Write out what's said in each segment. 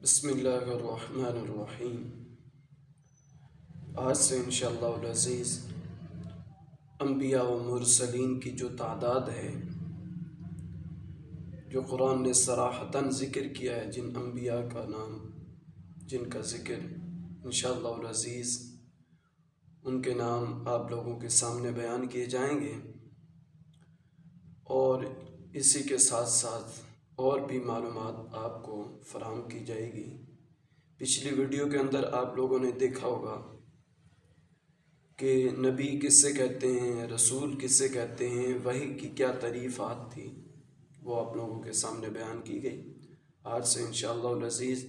بسم اللہ الرحمن الرحیم۔ آج سے انشاءاللہ العزیز انبیاء و مرسلین کی جو تعداد ہے، جو قرآن نے صراحتاً ذکر کیا ہے، جن انبیاء کا نام، جن کا ذکر انشاءاللہ العزیز ان کے نام آپ لوگوں کے سامنے بیان کیے جائیں گے، اور اسی کے ساتھ ساتھ اور بھی معلومات آپ کو فراہم کی جائے گی۔ پچھلی ویڈیو کے اندر آپ لوگوں نے دیکھا ہوگا کہ نبی کس سے کہتے ہیں، رسول کس سے کہتے ہیں، وحی کی کیا تعریفات تھی، وہ آپ لوگوں کے سامنے بیان کی گئی۔ آج سے انشاءاللہ العزیز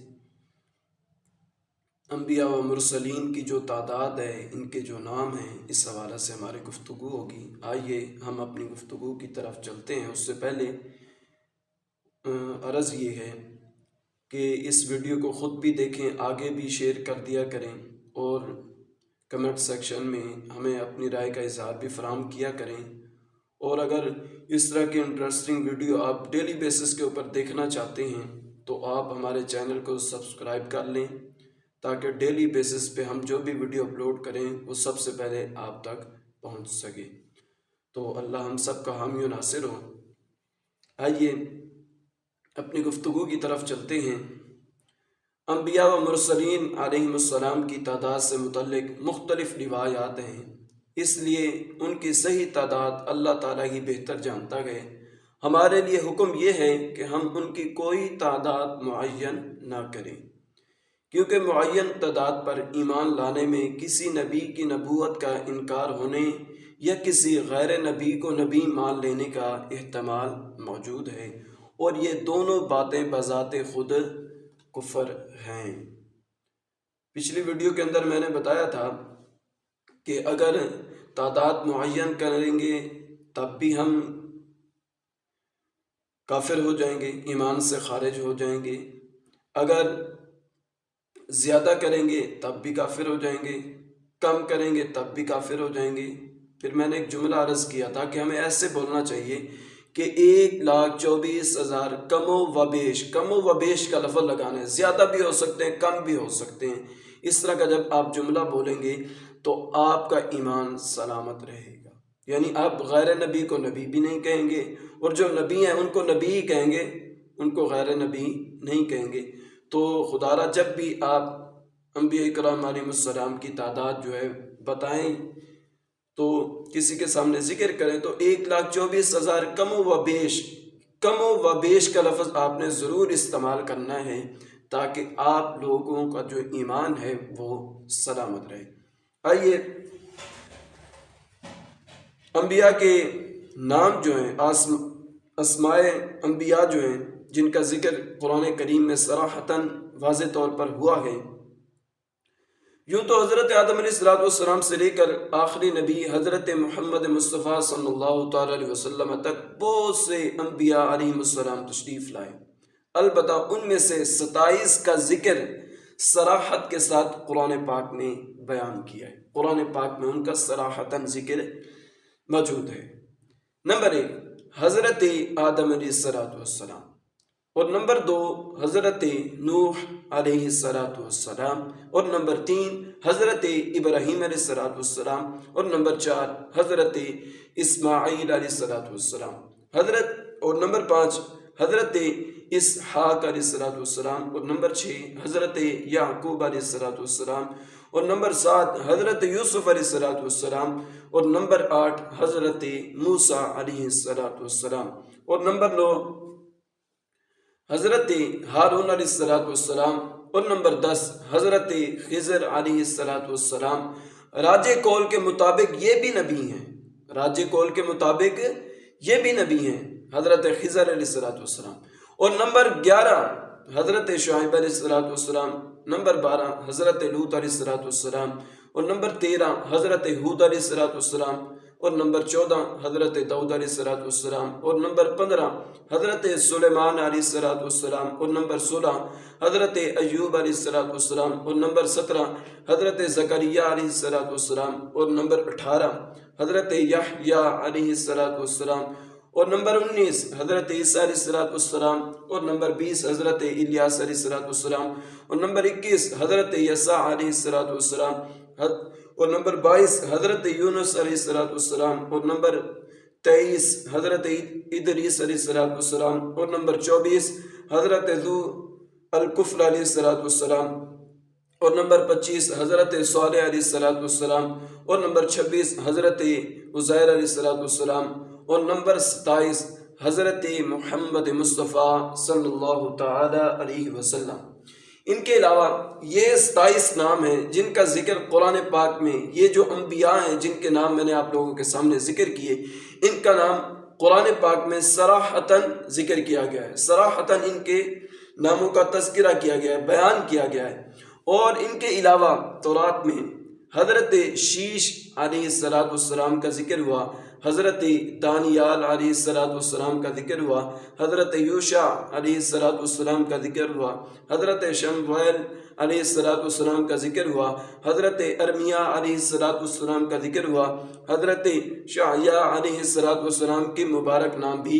انبیاء و مرسلین کی جو تعداد ہے، ان کے جو نام ہیں، اس حوالے سے ہماری گفتگو ہوگی۔ آئیے ہم اپنی گفتگو کی طرف چلتے ہیں۔ اس سے پہلے عرض یہ ہے کہ اس ویڈیو کو خود بھی دیکھیں، آگے بھی شیئر کر دیا کریں، اور کمنٹ سیکشن میں ہمیں اپنی رائے کا اظہار بھی فراہم کیا کریں۔ اور اگر اس طرح کے انٹرسٹنگ ویڈیو آپ ڈیلی بیسس کے اوپر دیکھنا چاہتے ہیں تو آپ ہمارے چینل کو سبسکرائب کر لیں، تاکہ ڈیلی بیسس پہ ہم جو بھی ویڈیو اپلوڈ کریں وہ سب سے پہلے آپ تک پہنچ سکے۔ تو اللہ ہم سب کا حامی و ناصر ہو۔ آئیے اپنی گفتگو کی طرف چلتے ہیں۔ انبیاء و مرسلین علیہم السلام کی تعداد سے متعلق مختلف روایات ہیں، اس لیے ان کی صحیح تعداد اللہ تعالیٰ ہی بہتر جانتا ہے۔ ہمارے لیے حکم یہ ہے کہ ہم ان کی کوئی تعداد معین نہ کریں، کیونکہ معین تعداد پر ایمان لانے میں کسی نبی کی نبوت کا انکار ہونے یا کسی غیر نبی کو نبی مان لینے کا احتمال موجود ہے، اور یہ دونوں باتیں بذات خود کفر ہیں۔ پچھلی ویڈیو کے اندر میں نے بتایا تھا کہ اگر تعداد معین کریں گے تب بھی ہم کافر ہو جائیں گے، ایمان سے خارج ہو جائیں گے، اگر زیادہ کریں گے تب بھی کافر ہو جائیں گے، کم کریں گے تب بھی کافر ہو جائیں گے۔ پھر میں نے ایک جملہ عرض کیا تھا کہ ہمیں ایسے بولنا چاہیے کہ 1,24,000 کم و بیش، کم و بیش کا لفظ لگانا ہے، زیادہ بھی ہو سکتے ہیں، کم بھی ہو سکتے ہیں۔ اس طرح کا جب آپ جملہ بولیں گے تو آپ کا ایمان سلامت رہے گا، یعنی آپ غیر نبی کو نبی بھی نہیں کہیں گے، اور جو نبی ہیں ان کو نبی ہی کہیں گے، ان کو غیر نبی نہیں کہیں گے۔ تو خدا را جب بھی آپ انبیاء کرام علیہ السلام کی تعداد جو ہے بتائیں تو کسی کے سامنے ذکر کریں تو 1,24,000 کم و بیش کا لفظ آپ نے ضرور استعمال کرنا ہے، تاکہ آپ لوگوں کا جو ایمان ہے وہ سلامت رہے۔ آئیے انبیاء کے نام جو ہیں، اسماء انبیاء جو ہیں، جن کا ذکر قرآن کریم میں صراحتاً واضح طور پر ہوا ہے، یوں تو حضرت آدم علیہ السلام سے لے کر آخری نبی حضرت محمد مصطفیٰ صلی اللہ تعالیٰ علیہ وسلم تک بہت سے انبیاء علیہ السلام تشریف لائے، البتہ ان میں سے 27 کا ذکر صراحت کے ساتھ قرآن پاک نے بیان کیا ہے، قرآن پاک میں ان کا صراحتاً ذکر موجود ہے۔ نمبر 1 حضرت آدم علیہ السلام، اور نمبر 2 حضرت نوح علیہ السلام، اور نمبر 3 حضرت ابراہیم علیہ السلام، اور نمبر 4 حضرت اسماعیل علیہ السلام، اور نمبر 5 حضرت اسحاق علیہ السلام، اور نمبر 6 حضرت یعقوب علیہ السلام، اور نمبر 7 حضرت یوسف علیہ السلام، اور نمبر 8 حضرت موسیٰ علیہ السلام، اور نمبر 9 حضرت ہارون علیہ السلام، اور نمبر 10 حضرت خضر علیہ السلام۔ راج قول کے مطابق یہ بھی نبی ہیں، راج قول کے مطابق یہ بھی نبی ہیں، حضرت خضر علیہ السلام۔ اور نمبر 11 حضرت شعیب علیہ السلام، نمبر 12 حضرت لوط علیہ السلام، اور نمبر 13 حضرت ہود علیہ السلام، اور نمبر 14 حضرت داؤد علیہ السلام، اور نمبر 15 حضرت سلیمان علیہ السلام، اور نمبر 16 حضرت ایوب علیہ السلام، اور نمبر 17 حضرت زکریا علیہ السلام، اور نمبر 18 حضرت یحییٰ علیہ السلام، اور نمبر 19 حضرت عیسیٰ علیہ السلام، اور نمبر 20 حضرت الیاس علیہ السلام، اور نمبر 21 حضرت یسع علیہ السلام، اور نمبر 22 حضرت یونس علیہ السلام، اور نمبر 23 حضرت ادریس علیہ السلام، اور نمبر 24 حضرت ذو الکفل علیہ السلام، اور نمبر 25 حضرت صالح علیہ السلام، اور نمبر 26 حضرت عزیر علیہ السلام، اور نمبر 27 حضرت محمد مصطفیٰ صلی اللہ تعالی علیہ وسلم۔ ان کے علاوہ یہ 27 نام ہیں جن کا ذکر قرآن پاک میں، یہ جو انبیاء ہیں جن کے نام میں نے آپ لوگوں کے سامنے ذکر کیے، ان کا نام قرآن پاک میں صراحتاً ذکر کیا گیا ہے، صراحتاً ان کے ناموں کا تذکرہ کیا گیا ہے، بیان کیا گیا ہے۔ اور ان کے علاوہ تورات میں حضرت شیش علیہ السلام کا ذکر ہوا، حضرت دانیال علیہ السلام کا ذکر ہوا، حضرت یوشع علیہ السلام کا ذکر ہوا، حضرت شمویل علیہ السلام کا ذکر ہوا، حضرت ارمیہ علیہ السلام کا ذکر ہوا، حضرت شعیاء علیہ السلام کے مبارک نام بھی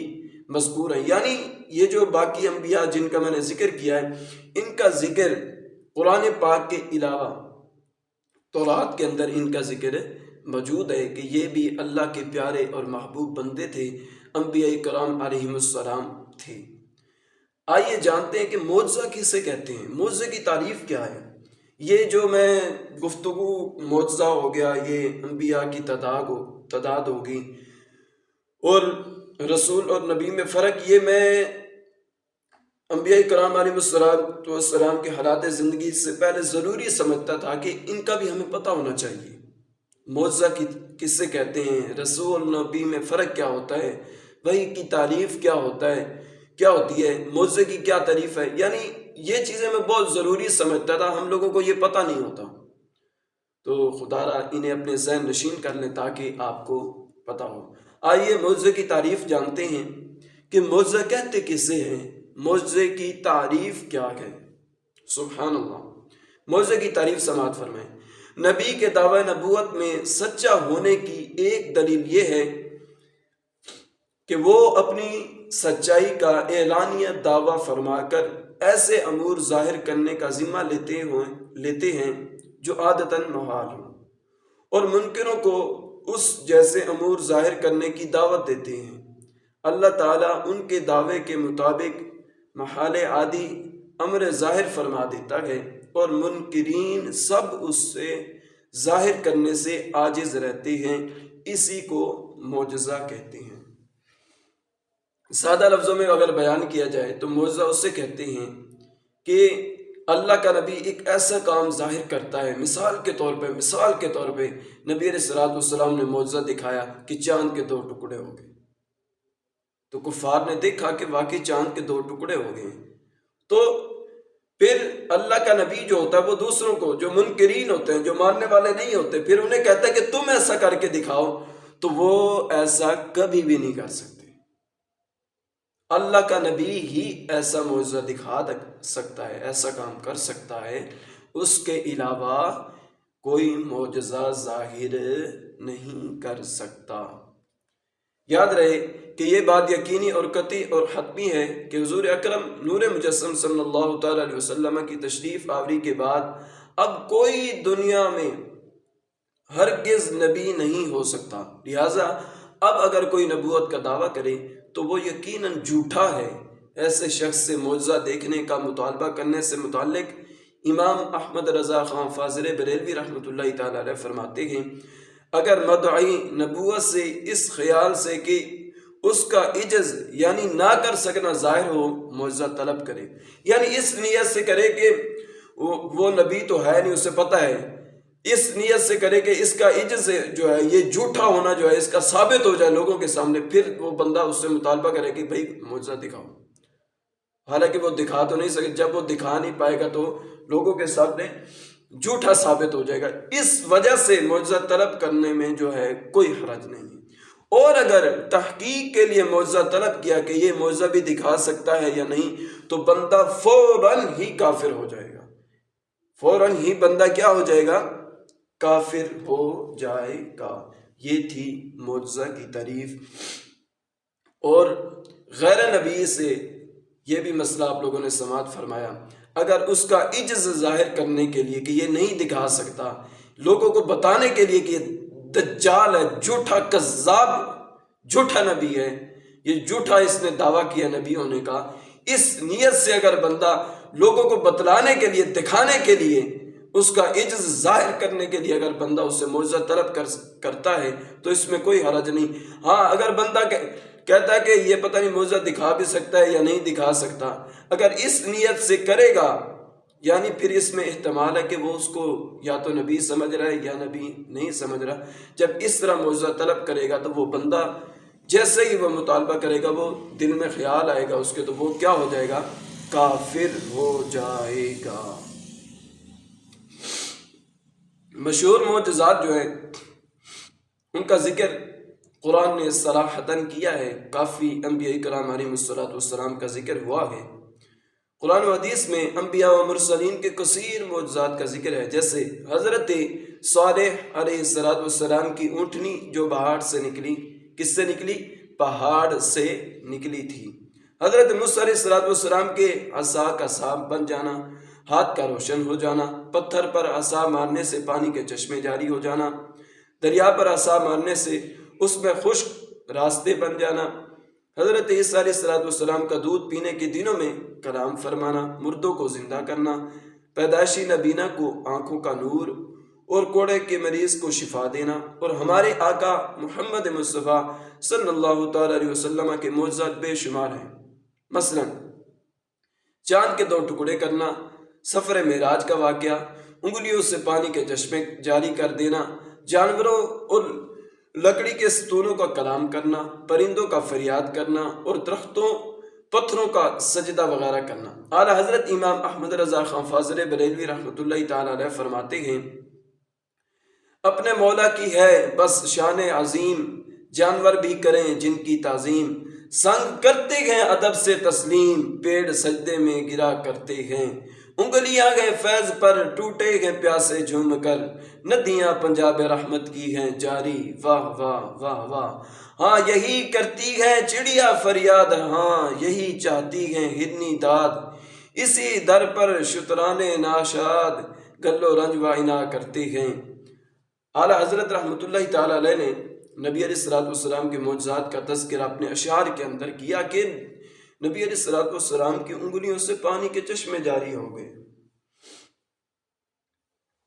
مذکور ہیں۔ یعنی یہ جو باقی انبیاء جن کا میں نے ذکر کیا ہے، ان کا ذکر قرآن پاک کے علاوہ تورات کے اندر ان کا ذکر موجود ہے کہ یہ بھی اللہ کے پیارے اور محبوب بندے تھے، انبیاء کرام علیہ السلام تھے۔ آئیے جانتے ہیں کہ معجزہ کسے کہتے ہیں، معجزے کی تعریف کیا ہے۔ یہ جو میں گفتگو معجزہ ہو گیا، یہ انبیاء کی تعداد ہوگی، اور رسول اور نبی میں فرق، یہ میں انبیاء کرام علیہ السلام کے حالات زندگی سے پہلے ضروری سمجھتا تھا کہ ان کا بھی ہمیں پتہ ہونا چاہیے۔ معجزہ کس سے کہتے ہیں، رسول نبی میں فرق کیا ہوتا ہے، وحی کی تعریف کیا ہوتی ہے، معجزے کی کیا تعریف ہے، یعنی یہ چیزیں میں بہت ضروری سمجھتا تھا، ہم لوگوں کو یہ پتہ نہیں ہوتا۔ تو خدا را انہیں اپنے ذہن نشین کر لیں تاکہ آپ کو پتہ ہو۔ آئیے معجزے کی تعریف جانتے ہیں کہ معجزہ کہتے کسے ہیں، معجزے کی تعریف کیا ہے۔ سبحان اللہ۔ معجزے کی تعریف سماعت فرمائیں۔ نبی کے دعوی نبوت میں سچا ہونے کی ایک دلیل یہ ہے کہ وہ اپنی سچائی کا اعلانیہ دعویٰ فرما کر ایسے امور ظاہر کرنے کا ذمہ لیتے ہیں جو عادتاً محال ہوں، اور منکروں کو اس جیسے امور ظاہر کرنے کی دعوت دیتے ہیں۔ اللہ تعالیٰ ان کے دعوے کے مطابق محال عادی امر ظاہر فرما دیتا ہے، اور منکرین سب اس سے ظاہر کرنے سے عاجز رہتے ہیں، اسی کو معجزہ کہتے ہیں۔ سادہ لفظوں میں اگر بیان کیا جائے تو معجزہ اسے کہتے ہیں کہ اللہ کا نبی ایک ایسا کام ظاہر کرتا ہے، مثال کے طور پہ نبی علیہ السلام نے معجزہ دکھایا کہ چاند کے 2 ٹکڑے ہو گئے، تو کفار نے دیکھا کہ واقعی چاند کے 2 ٹکڑے ہو گئے، تو پھر اللہ کا نبی جو ہوتا ہے وہ دوسروں کو، جو منکرین ہوتے ہیں، جو ماننے والے نہیں ہوتے، پھر انہیں کہتا ہے کہ تم ایسا کر کے دکھاؤ، تو وہ ایسا کبھی بھی نہیں کر سکتے۔ اللہ کا نبی ہی ایسا معجزہ دکھا سکتا ہے، ایسا کام کر سکتا ہے، اس کے علاوہ کوئی معجزہ ظاہر نہیں کر سکتا۔ یاد رہے کہ یہ بات یقینی اور قطعی اور حتمی ہے کہ حضور اکرم نور مجسم صلی اللہ تعالی علیہ وسلم کی تشریف آوری کے بعد اب کوئی دنیا میں ہرگز نبی نہیں ہو سکتا، لہٰذا اب اگر کوئی نبوت کا دعویٰ کرے تو وہ یقیناً جھوٹا ہے۔ ایسے شخص سے معجزہ دیکھنے کا مطالبہ کرنے سے متعلق امام احمد رضا خان فاضل بریلوی رحمۃ اللہ تعالی علیہ فرماتے ہیں، اگر مدعی نبوت سے اس خیال سے کہ اس کا عجز یعنی نہ کر سکنا ظاہر ہو، معجزہ طلب کرے، یعنی اس نیت سے کرے کہ وہ نبی تو ہے نہیں، اسے پتہ ہے، اس نیت سے کرے کہ اس کا عجز جو ہے، یہ جھوٹا ہونا جو ہے، اس کا ثابت ہو جائے لوگوں کے سامنے، پھر وہ بندہ اس سے مطالبہ کرے کہ بھائی معجزہ دکھاؤ، حالانکہ وہ دکھا تو نہیں سکے، جب وہ دکھا نہیں پائے گا تو لوگوں کے سامنے جھوٹا ثابت ہو جائے گا، اس وجہ سے معجزہ طلب کرنے میں جو ہے کوئی حرج نہیں ہے۔ اور اگر تحقیق کے لیے معجزہ طلب کیا کہ یہ معجزہ بھی دکھا سکتا ہے یا نہیں، تو بندہ فوراً ہی کافر ہو جائے گا، فوراً ہی بندہ کیا ہو جائے گا؟ کافر ہو جائے گا۔ یہ تھی معجزہ کی تعریف۔ اور غیر نبی سے یہ بھی مسئلہ آپ لوگوں نے سماعت فرمایا، اگر اس کا عجز ظاہر کرنے کے لیے کہ یہ نہیں دکھا سکتا، لوگوں کو بتانے کے لیے کہ یہ دجال ہے، جھوٹا کذاب، جھوٹا نبی ہے، یہ جھوٹا اس نے دعویٰ کیا نبی ہونے کا، اس نیت سے اگر بندہ لوگوں کو بتلانے کے لیے، دکھانے کے لیے، اس کا عجز ظاہر کرنے کے لیے اگر بندہ اس سے معجزہ طلب کرتا ہے تو اس میں کوئی حرج نہیں۔ ہاں اگر بندہ کہتا ہے کہ یہ پتہ نہیں معجزہ دکھا بھی سکتا ہے یا نہیں دکھا سکتا، اگر اس نیت سے کرے گا، یعنی پھر اس میں احتمال ہے کہ وہ اس کو یا تو نبی سمجھ رہا ہے یا نبی نہیں سمجھ رہا۔ جب اس طرح معجزہ طلب کرے گا تو وہ بندہ جیسے ہی وہ مطالبہ کرے گا، وہ دل میں خیال آئے گا اس کے، تو وہ کیا ہو جائے گا؟ کافر ہو جائے گا۔ مشہور معجزات جو ہیں ان کا ذکر قرآن نے صراحتاً کیا ہے، کافی انبیاء کرام علیہم السلام کا ذکر ہوا ہے۔ قرآن و حدیث میں انبیاء و مرسلین کے کثیر معجزات کا ذکر ہے، جیسے حضرت صالح علیہ السلام کی اونٹنی جو پہاڑ سے نکلی، کس سے نکلی؟ پہاڑ سے نکلی تھی۔ حضرت موسیٰ علیہ السلام کے عصا کا سانپ بن جانا، ہاتھ کا روشن ہو جانا، پتھر پر عصا مارنے سے پانی کے چشمے جاری ہو جانا، دریا پر عصا مارنے سے اس میں خشک راستے بن جانا، حضرت عیسیٰ علیہ السلام کا دودھ پینے کے دنوں میں کلام فرمانا، مردوں کو زندہ کرنا، پیدائشی نبینہ کو آنکھوں کا نور اور کوڑے کے مریض کو شفا دینا، اور ہمارے آقا محمد مصطفیٰ صلی اللہ تعالیٰ علیہ وسلم کے معجزات بے شمار ہیں۔ مثلا چاند کے 2 ٹکڑے کرنا، سفر معراج کا واقعہ، انگلیوں سے پانی کے چشمے جاری کر دینا، جانوروں اور لکڑی کے ستونوں کا کلام کرنا، پرندوں کا فریاد کرنا، اور درختوں پتھروں کا سجدہ وغیرہ کرنا۔ اعلیٰ حضرت امام احمد رضا خان فاضل بریلوی رحمۃ اللہ تعالیٰ علیہ فرماتے ہیں، اپنے مولا کی ہے بس شان عظیم، جانور بھی کریں جن کی تعظیم، سنگ کرتے ہیں ادب سے تسلیم، پیڑ سجدے میں گرا کرتے ہیں، انگلیاں گئے فیض پر ٹوٹے ہیں پیاسے جھوم کر، ندیاں پنجاب رحمت کی ہیں جاری، واہ واہ واہ واہ، ہاں یہی کرتی ہے چڑیا فریاد، ہاں یہی چاہتی ہیں ہرنی داد، اسی در پر شترانے ناشاد، گلو رنج و عنا کرتے ہیں۔ اعلیٰ حضرت رحمۃ اللہ تعالیٰ علیہ نے نبی علیہ السلام کے معجزات کا تذکرہ اپنے اشعار کے اندر کیا کہ نبی علیہ السلام کی انگلیوں سے پانی کے چشمے جاری ہو گئے۔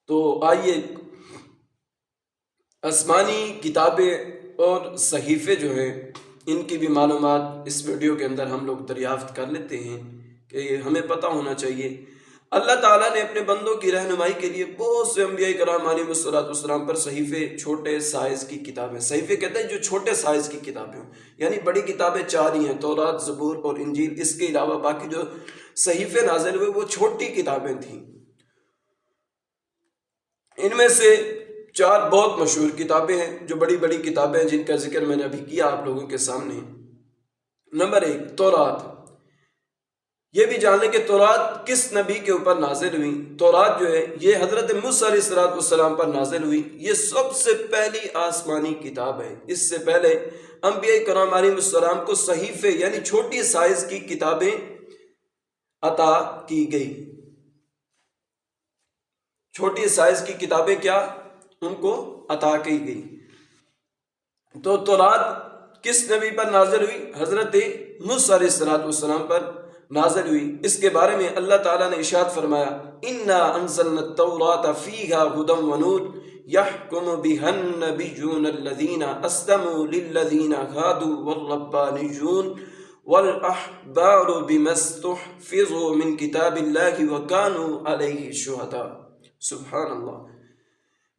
تو آئیے آسمانی کتابیں اور صحیفے جو ہیں ان کی بھی معلومات اس ویڈیو کے اندر ہم لوگ دریافت کر لیتے ہیں کہ ہمیں پتہ ہونا چاہیے۔ اللہ تعالیٰ نے اپنے بندوں کی رہنمائی کے لیے بہت سے انبیاء کرام علیہ السلام پر صحیفے، چھوٹے سائز کی کتابیں، صحیفے کہتے ہیں جو چھوٹے سائز کی کتابیں ہوں، یعنی بڑی کتابیں 4 ہی ہیں، تورات، زبور اور انجیل، اس کے علاوہ باقی جو صحیفے نازل ہوئے وہ چھوٹی کتابیں تھیں۔ ان میں سے 4 بہت مشہور کتابیں ہیں جو بڑی بڑی کتابیں ہیں، جن کا ذکر میں نے ابھی کیا آپ لوگوں کے سامنے۔ نمبر 1 تورات۔ یہ بھی جان لیں کہ تورات کس نبی کے اوپر نازل ہوئی۔ تورات جو ہے یہ حضرت موسیٰ علیہ السلام پر نازل ہوئی، یہ سب سے پہلی آسمانی کتاب ہے۔ اس سے پہلے انبیاء کرام علیہ السلام کو صحیفے یعنی چھوٹی سائز کی کتابیں عطا کی گئی۔ چھوٹی سائز کی کتابیں کیا ان کو عطا کی گئی۔ تو تورات کس نبی پر نازل ہوئی؟ حضرت موسیٰ علیہ السلام پر نازل ہوئی۔ اس کے بارے میں اللہ تعالیٰ نے ارشاد فرمایا، اِنَّا أَنزَلْنَا التَّوْرَاةَ فِيهَا هُدًى وَنُورٌ يَحْكُمُ بِهَا النَّبِيُّونَ الَّذِينَ أَسْلَمُوا لِلَّذِينَ هَادُوا وَالرَّبَّانِيُّونَ وَالْأَحْبَارُ بِمَا اسْتُحْفِظُوا مِنْ كِتَابِ اللَّهِ وَكَانُوا عَلَيْهِ شُهَدَاءَ۔ سبحان اللہ۔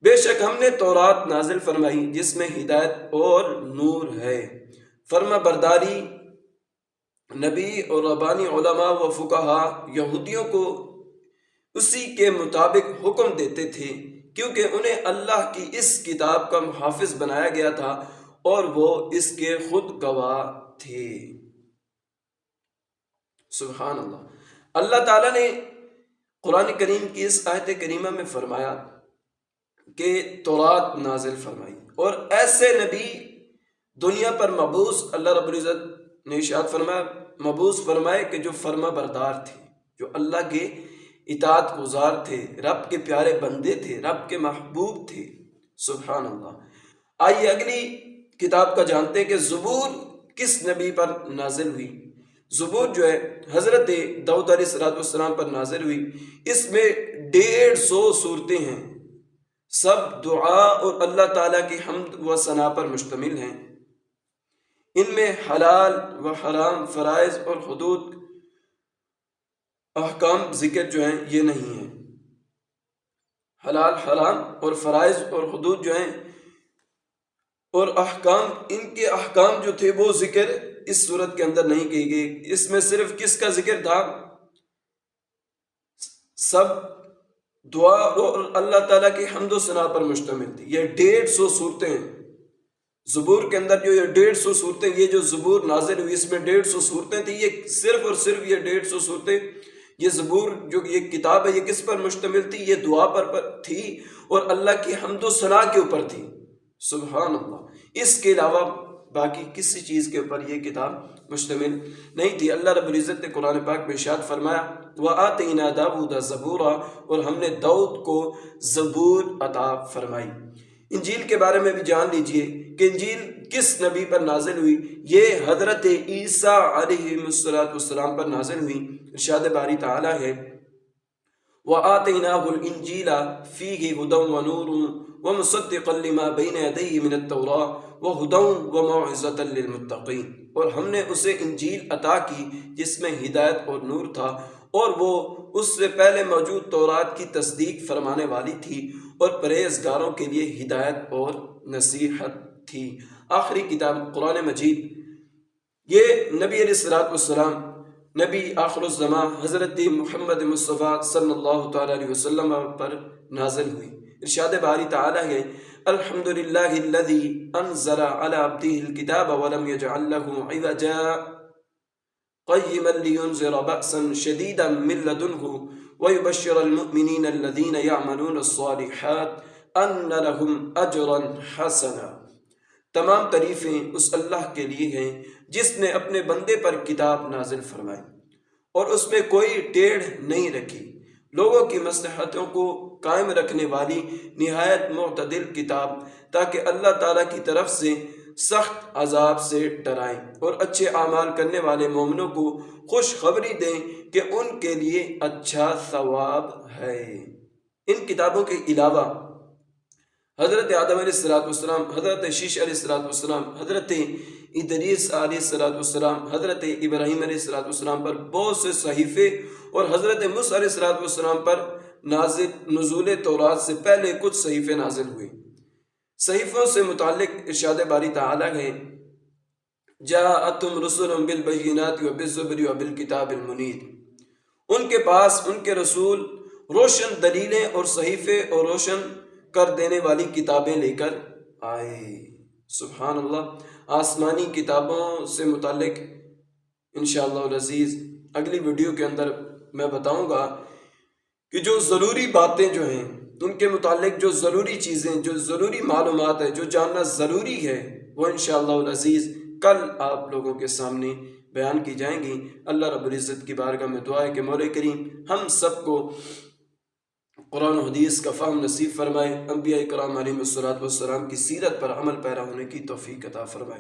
بے شک ہم نے تورات نازل فرمائی جس میں ہدایت اور نور ہے، فرما برداری نبی اور ربانی علماء و فقہا یہودیوں کو اسی کے مطابق حکم دیتے تھے، کیونکہ انہیں اللہ کی اس کتاب کا محافظ بنایا گیا تھا اور وہ اس کے خود گواہ تھے۔ سبحان اللہ۔ اللہ تعالیٰ نے قرآن کریم کی اس آیت کریمہ میں فرمایا کہ تورات نازل فرمائی، اور ایسے نبی دنیا پر مبعوث اللہ رب العزت نے ارشاد فرمایا، مبعوث فرمائے کہ جو فرما بردار تھے، جو اللہ کے اطاعت گزار تھے، رب کے پیارے بندے تھے، رب کے محبوب تھے۔ سبحان اللہ۔ آئیے اگلی کتاب کا جانتے ہیں کہ زبور کس نبی پر نازل ہوئی۔ زبور جو ہے حضرت داؤد علیہ السلام پر نازل ہوئی۔ اس میں 150 صورتیں ہیں، سب دعا اور اللہ تعالیٰ کی حمد و ثنا پر مشتمل ہیں۔ ان میں حلال و حرام، فرائض اور حدود، احکام ذکر جو ہیں یہ نہیں ہیں۔ حلال، حرام اور فرائض اور حدود جو ہیں اور احکام، ان کے احکام جو تھے وہ ذکر اس صورت کے اندر نہیں کی گئی۔ اس میں صرف کس کا ذکر تھا؟ سب دعا اور اللہ تعالیٰ کی حمد و ثنا پر مشتمل تھی۔ یہ 150 صورتیں ہیں زبور کے اندر، جو یہ 150 صورتیں، یہ جو زبور نازل ہوئی اس میں 150 صورتیں تھیں۔ یہ صرف اور صرف یہ 150 صورتیں، یہ زبور جو یہ کتاب ہے یہ کس پر مشتمل تھی؟ یہ دعا پر تھی اور اللہ کی حمد و ثنا کے اوپر تھی۔ سبحان اللہ۔ اس کے علاوہ باقی کسی چیز کے اوپر یہ کتاب مشتمل نہیں تھی۔ اللہ رب العزت نے قرآن پاک میں ارشاد فرمایا، وَآتَيْنَا دَاوُودَ زَبُورًا، اور ہم نے داؤد کو زبور عطا فرمائی۔ انجیل کے بارے میں بھی جان لیجئے کہ انجیل کس نبی پر نازل ہوئی۔ یہ حضرت عیسیٰ علیہ السلام پر نازل ہوئی۔ ارشاد باری تعالیٰ ہے، وَآتَيْنَاهُ الْإِنْجِيلَ فِيهِ هُدًى وَنُورٌ وَمُصَدِّقًا لِمَا بَيْنَ يَدَيْهِ مِنَ التَّوْرَاةِ وَهُدًى وَمَوْعِظَةً لِلْمُتَّقِينَ، اور ہم نے اسے انجیل عطا کی جس میں ہدایت اور نور تھا، اور وہ اس سے پہلے موجود تورات کی تصدیق فرمانے والی تھی اور پرہیزگاروں کے لیے ہدایت اور نصیحت تھی۔ آخری کتاب قرآن مجید، یہ نبی علیہ السلام، نبی آخر الزمان حضرت محمد مصطفیٰ صلی اللہ تعالیٰ علیہ وسلم پر نازل ہوئی۔ ارشاد باری تعالیٰ ہے، الحمدللہ الذی انزل علی عبدہ الکتاب ولم یجعل لہ عوجا قیما لینذر بأسا شدیدا من لدنہ ویبشر المؤمنین الذین یعملون الصالحات ان لہم اجرا حسنا۔ تمام تعریفیں اس اللہ کے لیے ہیں جس نے اپنے بندے پر کتاب نازل فرمائی اور اس میں کوئی ٹیڑھ نہیں رکھی، لوگوں کی مصلحتوں کو قائم رکھنے والی نہایت معتدل کتاب، تاکہ اللہ تعالیٰ کی طرف سے سخت عذاب سے ڈرائیں اور اچھے اعمال کرنے والے مومنوں کو خوشخبری دیں کہ ان کے لیے اچھا ثواب ہے۔ ان کتابوں کے علاوہ حضرت آدم علیہ السلام، حضرت شیش علیہ السلام، حضرت ادریس علیہ السلام، حضرت ابراہیم علیہ السلام پر بہت سے صحیفے، اور حضرت موسیٰ علیہ السلام پر نزول تورات سے پہلے کچھ صحیفے نازل ہوئے۔ صحیفوں سے متعلق ارشاد باری تعالیٰ ہے، جاءتہم رسلہم بالبینات وبالزبر وبالکتاب المنیر، ان کے پاس ان کے رسول روشن دلیلیں اور صحیفے اور روشن کر دینے والی کتابیں لے کر آئے۔ سبحان اللہ۔ آسمانی کتابوں سے متعلق انشاءاللہ العزیز اگلی ویڈیو کے اندر میں بتاؤں گا کہ جو ضروری باتیں جو ہیں ان کے متعلق، جو ضروری چیزیں، جو ضروری معلومات ہیں، جو جاننا ضروری ہے، وہ انشاءاللہ العزیز کل آپ لوگوں کے سامنے بیان کی جائیں گی۔ اللہ رب العزت کی بارگاہ میں دعا ہے کہ مولا کریم ہم سب کو قرآن و حدیث کا فہم نصیب فرمائے، انبیاء کرام علیہ الصلوۃ والسلام کی سیرت پر عمل پیرا ہونے کی توفیق عطا فرمائے۔